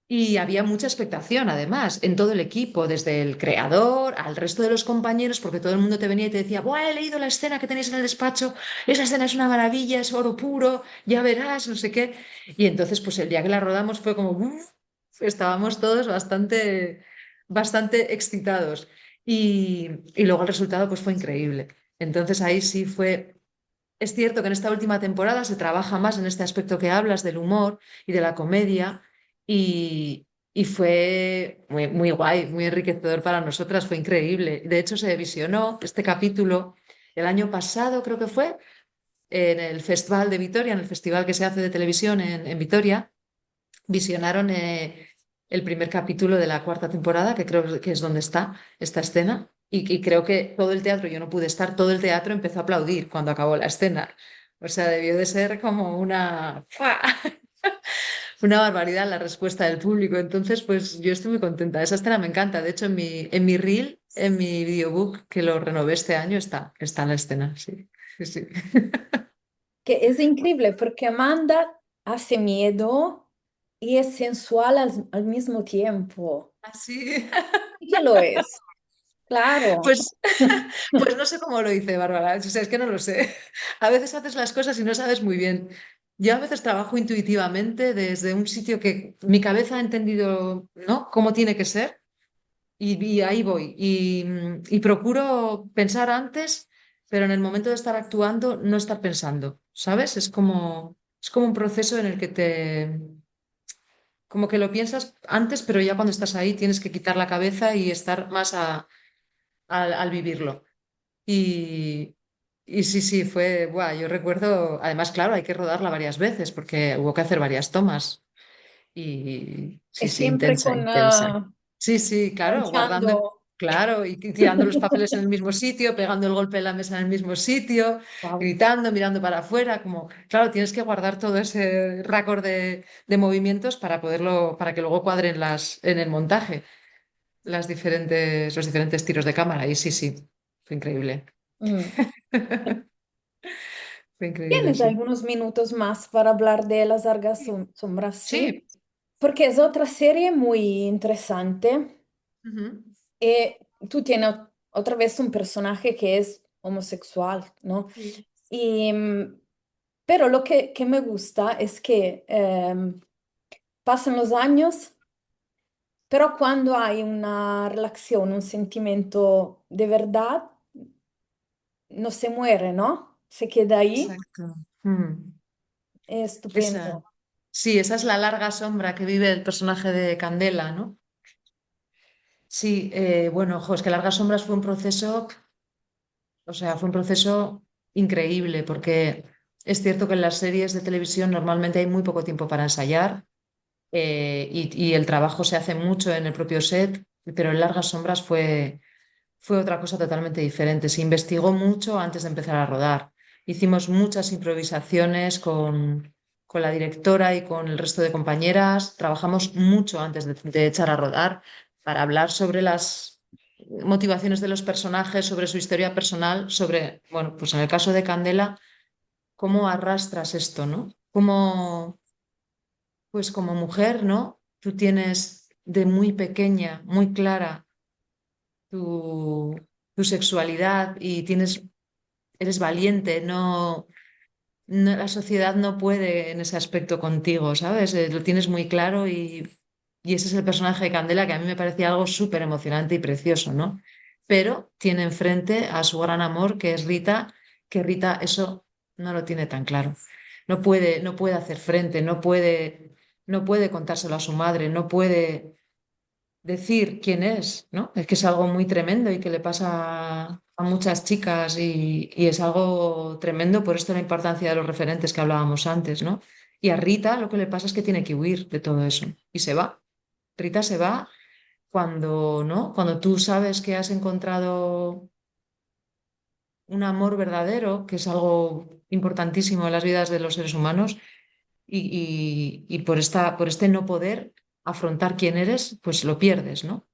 Y había mucha expectación, además, en todo el equipo, desde el creador al resto de los compañeros, porque todo el mundo te venía y te decía, Buah, he leído la escena que tenéis en el despacho, esa escena es una maravilla, es oro puro, ya verás, no sé qué. Y entonces, pues el día que la rodamos fue como, "Uf", estábamos todos bastante excitados. Y luego el resultado, pues fue increíble. Entonces ahí sí fue... Es cierto que en esta última temporada se trabaja más en este aspecto que hablas del humor y de la comedia y fue muy, muy guay, muy enriquecedor para nosotras, fue increíble. De hecho, se visionó este capítulo el año pasado, creo que fue, en el Festival de Vitoria, en el festival que se hace de televisión en Vitoria, visionaron el primer capítulo de la cuarta temporada, que creo que es donde está esta escena. Y creo que todo el teatro, yo no pude estar, todo el teatro empezó a aplaudir cuando acabó la escena. O sea, debió de ser como una... ¡fua! Una barbaridad la respuesta del público. Entonces, pues yo estoy muy contenta. Esa escena me encanta. De hecho, en mi reel, en mi videobook, que lo renové este año, está la escena. Sí, sí, sí. Que es increíble porque Amanda hace miedo y es sensual al mismo tiempo. Así. ¿Y qué lo es? Claro. Pues, pues no sé cómo lo hice, Bárbara. O sea, es que no lo sé. A veces haces las cosas y no sabes muy bien. Yo a veces trabajo intuitivamente desde un sitio que mi cabeza ha entendido, ¿no? Cómo tiene que ser y ahí voy. Y procuro pensar antes, pero en el momento de estar actuando, no estar pensando, ¿sabes? Es como un proceso en el que como que lo piensas antes, pero ya cuando estás ahí tienes que quitar la cabeza y estar más al vivirlo. Y, y sí, sí, fue, buah, yo recuerdo, además, claro, hay que rodarla varias veces porque hubo que hacer varias tomas. Y sí, Es sí, siempre intensa, con intensa. Sí, sí, claro, guardando, manchando. claro, y tirando los papeles en el mismo sitio, pegando el golpe en la mesa en el mismo sitio, Wow. gritando, mirando para afuera, como, claro, tienes que guardar todo ese récord de movimientos para poderlo, para que luego cuadren en el montaje los diferentes tiros de cámara. Y sí, sí, fue increíble. Mm. Fue increíble, ¿Tienes sí. algunos minutos más para hablar de Las Largas Sombras? Sí, Sí. porque es otra serie muy interesante. Ujú. Y tú tienes otra vez un personaje que es homosexual, ¿no? Sí. Y, pero lo que me gusta es que pasan los años, pero cuando hay una relación, un sentimiento de verdad, no se muere, ¿no? Se queda ahí. Exacto. Mm. Es Esa, estupendo. sí, esa es la larga sombra que vive el personaje de Candela, ¿no? Sí, bueno, jo, es que Largas Sombras fue un proceso, o sea, fue un proceso increíble, porque es cierto que en las series de televisión normalmente hay muy poco tiempo para ensayar y el trabajo se hace mucho en el propio set, pero en Largas Sombras fue otra cosa totalmente diferente. Se investigó mucho antes de empezar a rodar. Hicimos muchas improvisaciones con la directora y con el resto de compañeras. Trabajamos mucho antes de echar a rodar para hablar sobre las motivaciones de los personajes, sobre su historia personal, sobre, bueno, pues en el caso de Candela, cómo arrastras esto, ¿no? Cómo, pues como mujer, ¿no? Tú tienes de muy pequeña, muy clara tu, tu sexualidad y tienes eres valiente, la sociedad no puede en ese aspecto contigo, ¿sabes? Lo tienes muy claro y ese es el personaje de Candela que a mí me parecía algo súper emocionante y precioso, ¿no? Pero tiene enfrente a su gran amor, que es Rita, que Rita eso no lo tiene tan claro. No puede hacer frente, no puede contárselo a su madre, no puede decir quién es, ¿no? Es que es algo muy tremendo y que le pasa a muchas chicas y es algo tremendo, por esto la importancia de los referentes que hablábamos antes, ¿no? Y a Rita lo que le pasa es que tiene que huir de todo eso y se va. Rita se va cuando, ¿no? Cuando tú sabes que has encontrado un amor verdadero, que es algo importantísimo en las vidas de los seres humanos, y por este no poder afrontar quién eres, pues lo pierdes, ¿no?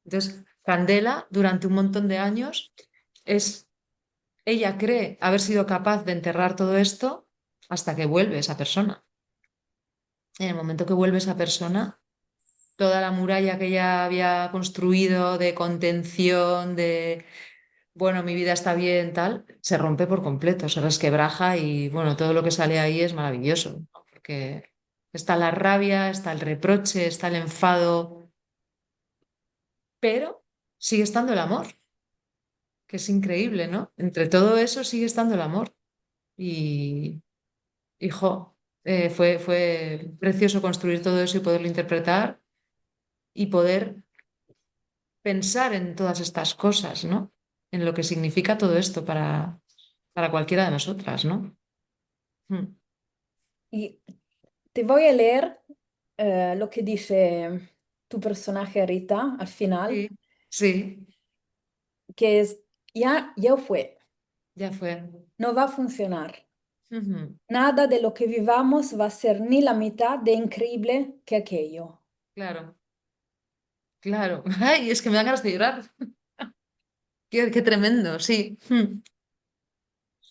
Entonces, Candela, durante un montón de años, es, ella cree haber sido capaz de enterrar todo esto hasta que vuelve esa persona. En el momento que vuelve esa persona, toda la muralla que ella había construido de contención, de, bueno, mi vida está bien, tal, se rompe por completo, se resquebraja y, bueno, todo lo que sale ahí es maravilloso, ¿no? Porque está la rabia, está el reproche, está el enfado, pero sigue estando el amor, que es increíble, ¿no? Entre todo eso sigue estando el amor. Y, hijo, fue precioso construir todo eso y poderlo interpretar y poder pensar en todas estas cosas, ¿no? En lo que significa todo esto para cualquiera de nosotras, ¿no? Mm. Y te voy a leer lo que dice tu personaje Rita al final, Sí, sí, que es, ya fue, ya fue. no va a funcionar. Ujú. Nada de lo que vivamos va a ser ni la mitad de increíble que aquello. Claro, claro. Ay, es que me dan ganas de llorar. Qué tremendo, sí. Mm.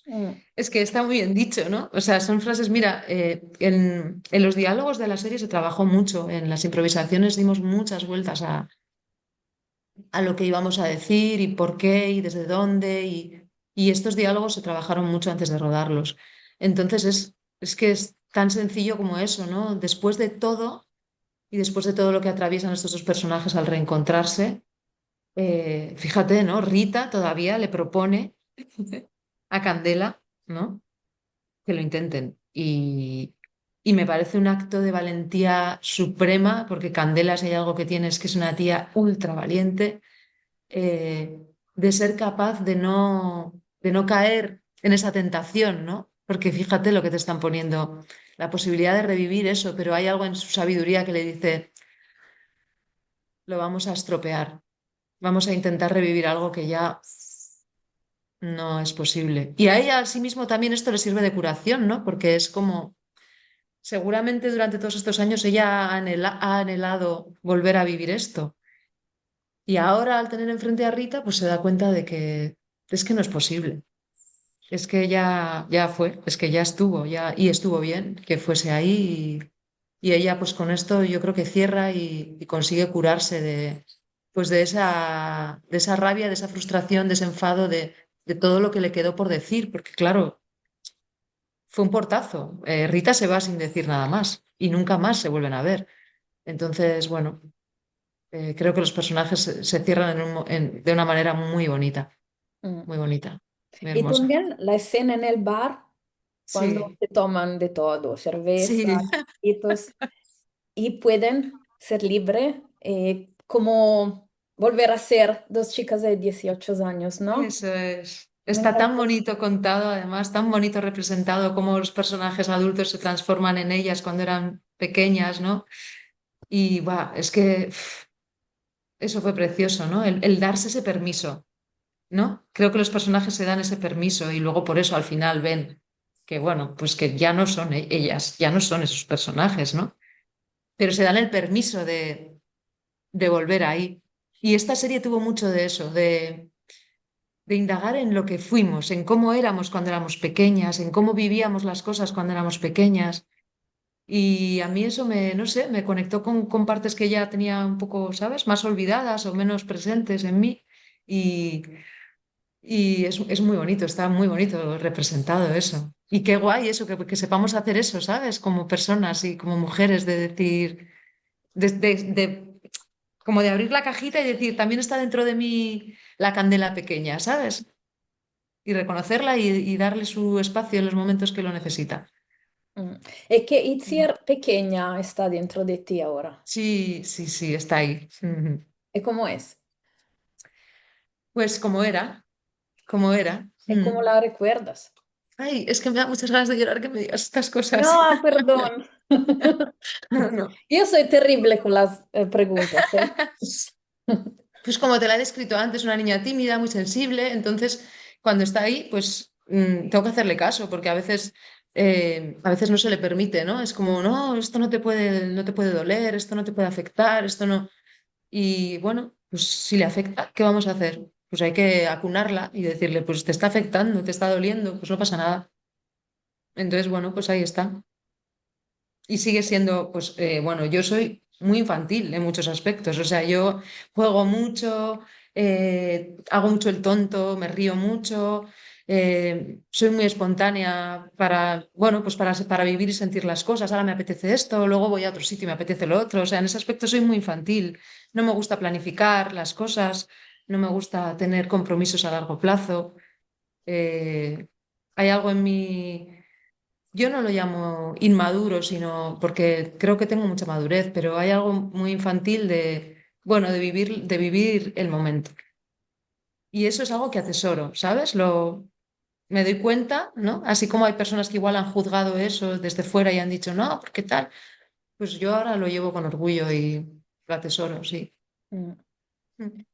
Mm, Es que está muy bien dicho, ¿no? O sea, son frases, mira, en los diálogos de la serie se trabajó mucho, en las improvisaciones dimos muchas vueltas a lo que íbamos a decir y por qué y desde dónde y estos diálogos se trabajaron mucho antes de rodarlos. Entonces es que es tan sencillo como eso, ¿no? Después de todo y después de todo lo que atraviesan estos dos personajes al reencontrarse, fíjate, ¿no? Rita todavía le propone a Candela, ¿no? Que lo intenten. Y me parece un acto de valentía suprema, porque Candela, si hay algo que tiene, es que es una tía ultra valiente, de ser capaz de no caer en esa tentación, ¿no? Porque fíjate lo que te están poniendo, la posibilidad de revivir eso, pero hay algo en su sabiduría que le dice, lo vamos a estropear, vamos a intentar revivir algo que ya no es posible. Y a ella, asimismo, también esto le sirve de curación, ¿no? Porque es como seguramente durante todos estos años ella ha anhelado volver a vivir esto. Y ahora al tener enfrente a Rita, pues se da cuenta de que es que no es posible. Es que ya fue, es que ya estuvo, y estuvo bien que fuese ahí. Y ella, pues con esto yo creo que cierra y consigue curarse pues de esa rabia, de esa frustración, de ese enfado, de todo lo que le quedó por decir. Porque claro, fue un portazo. Rita se va sin decir nada más y nunca más se vuelven a ver. Entonces, bueno, creo que los personajes se cierran de una manera mm. muy bonita, muy Y hermosa. también la escena en el bar, cuando Sí, se toman de todo, cerveza, sí, taquitos, y pueden ser libres, como volver a ser dos chicas de 18 años, ¿no? eso es. Me Está tan parece- bonito contado, además, tan bonito representado cómo los personajes adultos se transforman en ellas cuando eran pequeñas, ¿no? Y va, es que eso fue precioso, ¿no? El darse ese permiso, ¿no? Creo que los personajes se dan ese permiso y luego por eso al final ven que, bueno, pues que ya no son ellas, ya no son esos personajes, ¿no? Pero se dan el permiso de volver ahí. Y esta serie tuvo mucho de eso, de indagar en lo que fuimos, en cómo éramos cuando éramos pequeñas, en cómo vivíamos las cosas cuando éramos pequeñas. Y a mí eso no sé, me conectó con partes que ya tenía un poco, ¿sabes?, más olvidadas o menos presentes en mí. Y, Y es muy bonito, está muy bonito representado eso. Y qué guay eso, que sepamos hacer eso, ¿sabes? Como personas y como mujeres, de decir, como de abrir la cajita y decir, también está dentro de mí la candela pequeña, ¿sabes? Y reconocerla y darle su espacio en los momentos que lo necesita. Mm. E che Itziar pequeña está dentro de ti ahora. Sí, sí, sí, está ahí. Ujú. ¿Y cómo es? Pues como era, como era. ¿Y cómo la recuerdas? Ay, es que me da muchas ganas de llorar que me digas estas cosas. No, perdón. No, no. Yo soy terrible con las preguntas, ¿eh? Pues como te la he descrito antes, una niña tímida, muy sensible, entonces cuando está ahí, pues tengo que hacerle caso, porque a veces no se le permite, ¿no? Es como, no, esto no te puede doler, esto no te puede afectar, esto no. Y bueno, pues si le afecta, ¿qué vamos a hacer? Pues hay que acunarla y decirle, pues te está afectando, te está doliendo, pues no pasa nada. Entonces, bueno, pues ahí está. Y sigue siendo, pues, bueno, yo soy muy infantil en muchos aspectos. O sea, yo juego mucho, hago mucho el tonto, me río mucho, soy muy espontánea para, bueno, pues para vivir y sentir las cosas. Ahora me apetece esto, luego voy a otro sitio y me apetece lo otro. O sea, en ese aspecto soy muy infantil. No me gusta planificar las cosas, no me gusta tener compromisos a largo plazo. Eh, hay algo en mí. Yo no lo llamo inmaduro, sino porque creo que tengo mucha madurez, pero hay algo muy infantil de, bueno, de vivir el momento. Y eso es algo que atesoro, ¿sabes? Me doy cuenta, ¿no? Así como hay personas que igual han juzgado eso desde fuera y han dicho, no, ¿por qué tal? Pues yo ahora lo llevo con orgullo y lo atesoro, sí. Mm. Mm.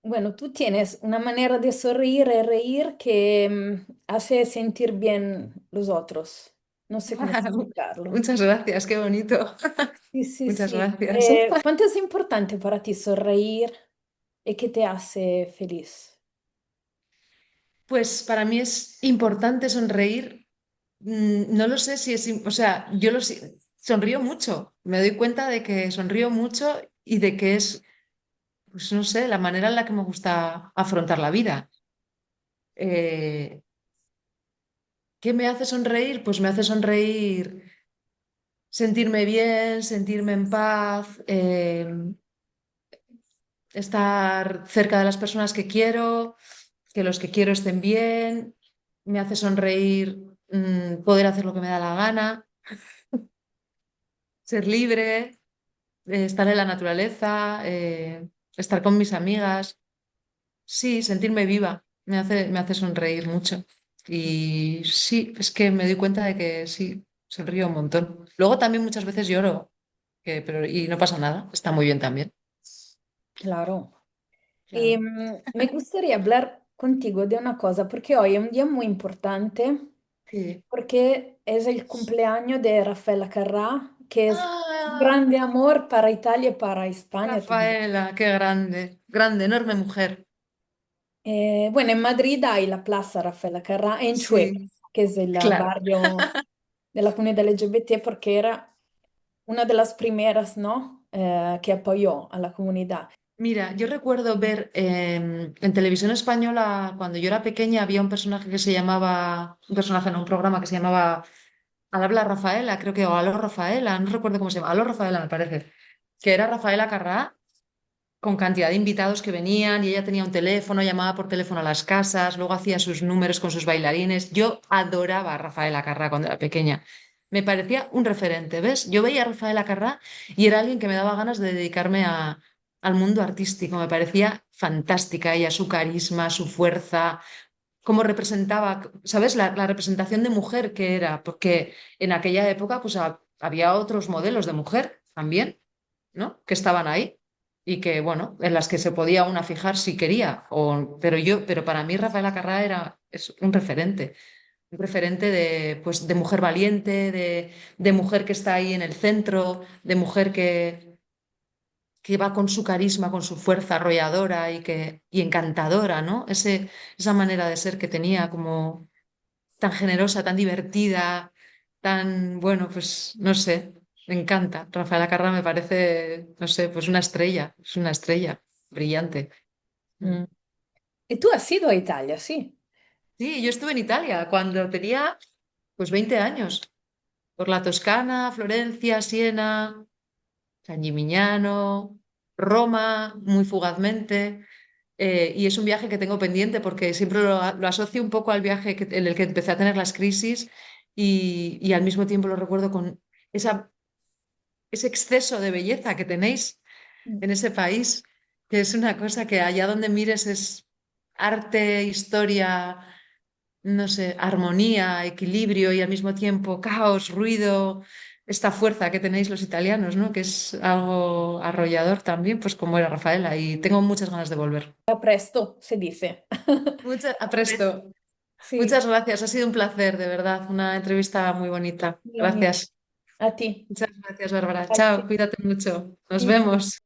Bueno, tú tienes una manera de sonreír y reír que hace sentir bien los otros. No sé cómo explicarlo. Muchas gracias, qué bonito. Sí, sí, Muchas sí. gracias. ¿Cuánto es importante para ti sonreír y qué te hace feliz? Pues para mí es importante sonreír. No lo sé si es, o sea, sonrío mucho. Me doy cuenta de que sonrío mucho y de que es, pues no sé, la manera en la que me gusta afrontar la vida. Eh, ¿Qué me hace sonreír? Pues me hace sonreír sentirme bien, sentirme en paz, estar cerca de las personas que quiero, que los que quiero estén bien. Me hace sonreír, poder hacer lo que me da la gana, ser libre, estar en la naturaleza, estar con mis amigas. Sí, sentirme viva me hace sonreír mucho. Y sí, es que me doy cuenta de que sí, sonrío un montón. Luego también muchas veces lloro, y no pasa nada, está muy bien también. Claro. Y Claro. me gustaría hablar contigo de una cosa, porque hoy es un día muy importante, Sí. porque es el cumpleaños de Rafaela Carrà, que es un ¡Ah! grande amor para Italia y para España también. Rafaela, qué grande, grande, enorme mujer. Bueno, en Madrid hay la Plaza Rafaela Carrà, en Chueca, Sí, que es el claro. barrio de la comunidad LGBT, porque era una de las primeras, ¿no? Que apoyó a la comunidad. Mira, yo recuerdo ver en televisión española, cuando yo era pequeña, había un personaje que se llamaba, un personaje en un programa que se llamaba Al habla Rafaela, creo que, o Aló Rafaela, no recuerdo cómo se llama, Aló Rafaela me parece, que era Rafaela Carrá, con cantidad de invitados que venían y ella tenía un teléfono, llamaba por teléfono a las casas, luego hacía sus números con sus bailarines. Yo adoraba a Rafaela Carrá cuando era pequeña. Me parecía un referente, ¿ves? Yo veía a Rafaela Carrá y era alguien que me daba ganas de dedicarme al mundo artístico. Me parecía fantástica ella, su carisma, su fuerza, cómo representaba, ¿sabes? La representación de mujer que era, porque en aquella época pues había otros modelos de mujer también, ¿no? Que estaban ahí y que, bueno, en las que se podía una fijar si quería, pero para mí Rafaela Carrá es un referente de, pues, de mujer valiente, de mujer que está ahí en el centro, de mujer que va con su carisma, con su fuerza arrolladora y encantadora, ¿no? Esa manera de ser que tenía como tan generosa, tan divertida, tan, bueno, pues no sé, me encanta. Rafaela Carrà me parece, no sé, pues una estrella, es una estrella brillante. Mm. Mm. E tu has ido a Italia, sì. Sí, yo estuve en Italia cuando tenía pues 20 años, por la Toscana, Florencia, Siena, San Gimignano, Roma, muy fugazmente. Y es un viaje que tengo pendiente porque siempre lo asocio un poco al viaje en el que empecé a tener las crisis y al mismo tiempo lo recuerdo con esa, ese exceso de belleza que tenéis en ese país, que es una cosa que allá donde mires es arte, historia, no sé, armonía, equilibrio y al mismo tiempo caos, ruido, esta fuerza que tenéis los italianos, ¿no? Que es algo arrollador también, pues como era Rafaela, y tengo muchas ganas de volver. A presto, si dice. A presto. Sì, Muchas gracias, ha sido un placer, de verdad, una entrevista muy bonita. mio, mio. Gracias. A ti. Muchas gracias, Bárbara. Chao, Grazie. cuídate mucho. Nos Sì, vemos.